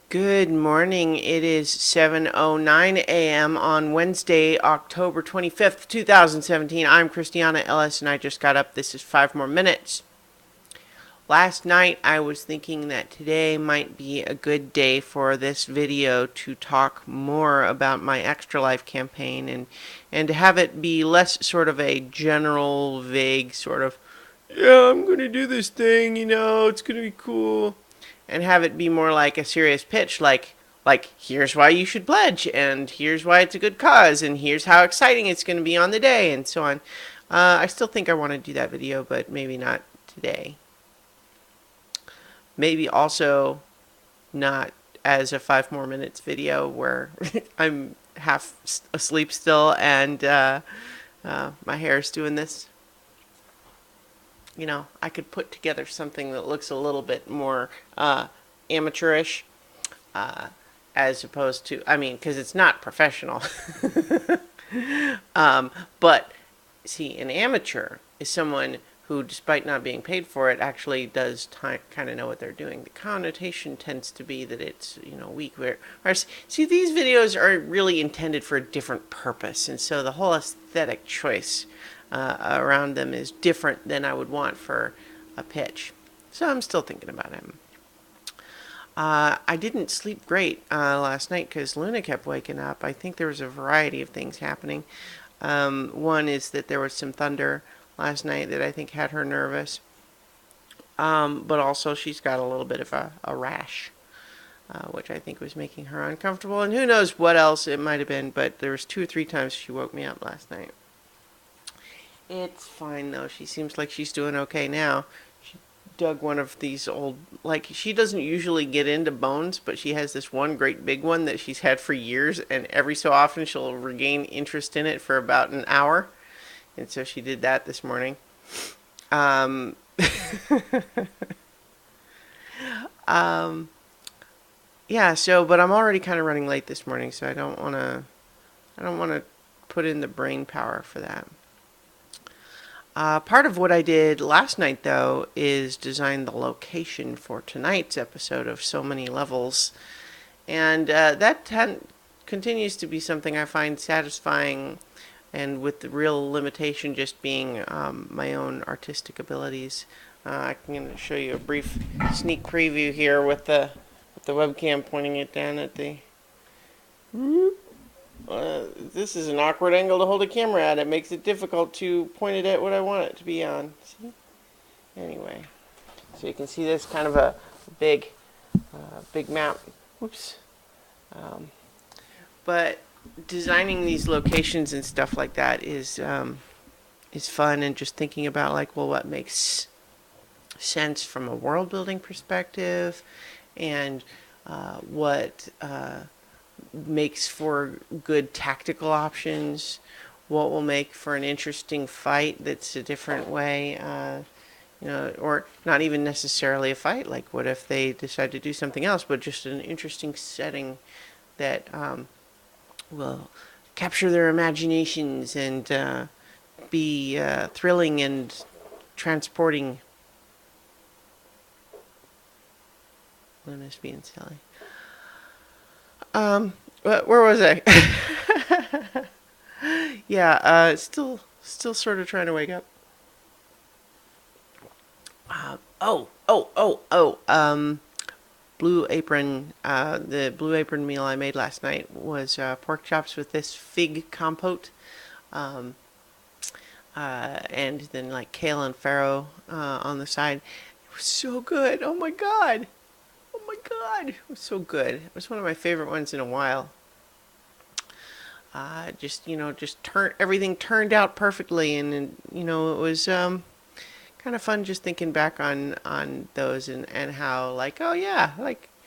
Good morning. It is 7:09 a.m. on Wednesday, October 25th, 2017. I'm Christiana Ellis and I just got up. This is 5 more minutes. Last night I was thinking that today might be a good day for this video to talk more about my Extra Life campaign and to have it be less sort of a general, vague sort of, yeah, I'm going to do this thing, it's going to be cool, and have it be more like a serious pitch, like here's why you should pledge, and here's why it's a good cause, and here's how exciting it's going to be on the day, and so on. I still think I want to do that video, but maybe not today. Maybe also not as a 5 more minutes video where I'm half asleep still and my hair is doing this. I could put together something that looks a little bit more amateurish, as opposed to, because it's not professional. But see, an amateur is someone who, despite not being paid for it, actually does kind of know what they're doing. The connotation tends to be that it's, weak. See, these videos are really intended for a different purpose, and so the whole aesthetic choice around them is different than I would want for a pitch. So I'm still thinking about him. I didn't sleep great last night because Luna kept waking up. I think there was a variety of things happening. One is that there was some thunder last night that I think had her nervous. But also she's got a little bit of a rash, which I think was making her uncomfortable. And who knows what else it might have been, but there was 2 or 3 times she woke me up last night. It's fine though. She seems like she's doing okay now. She dug one of these old, she doesn't usually get into bones, but she has this one great big one that she's had for years, and every so often she'll regain interest in it for about an hour. And so she did that this morning. Um, yeah, but I'm already kind of running late this morning, so I don't want to put in the brain power for that. Part of what I did last night, though, is design the location for tonight's episode of So Many Levels. And that continues to be something I find satisfying, and with the real limitation just being my own artistic abilities. I'm going to show you a brief sneak preview here with the webcam pointing it down at the... this is an awkward angle to hold a camera at. It makes it difficult to point it at what I want it to be on. See? Anyway, so you can see this kind of a big map. Whoops. But designing these locations and stuff like that is fun, and just thinking about what makes sense from a world building perspective, and what makes for good tactical options, what will make for an interesting fight that's a different way, or not even necessarily a fight. Like, what if they decide to do something else, but just an interesting setting that will capture their imaginations and be thrilling and transporting. Luna's being silly. Where was I? Yeah, still sort of trying to wake up. Blue Apron, the Blue Apron meal I made last night was pork chops with this fig compote, and then kale and farro on the side. It was so good. Oh my god. Oh my god. It was so good. It was one of my favorite ones in a while. Everything turned out perfectly, and it was kind of fun just thinking back on those, and how oh yeah,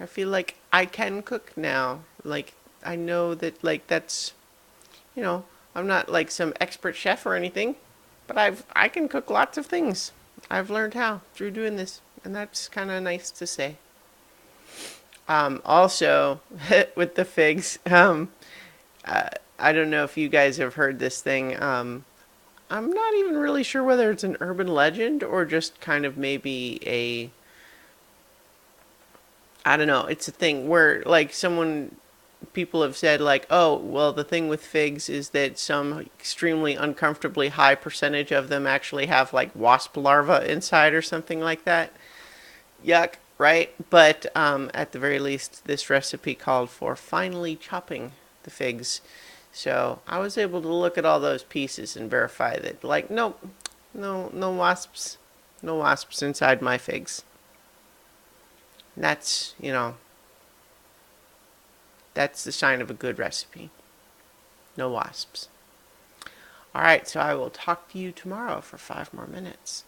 I feel like I can cook now. I know that that's, I'm not some expert chef or anything, but I can cook lots of things. I've learned how through doing this, and that's kind of nice to say. Also, with the figs, I don't know if you guys have heard this thing. I'm not even really sure whether it's an urban legend or just kind of maybe I don't know. It's a thing where like people have said like, oh, well, the thing with figs is that some extremely uncomfortably high percentage of them actually have like wasp larvae inside or something like that. Yuck, right? But at the very least, this recipe called for finely chopping the figs. So I was able to look at all those pieces and verify that, like, nope, no wasps, no wasps inside my figs. And that's the sign of a good recipe. No wasps. All right, so I will talk to you tomorrow for 5 more minutes.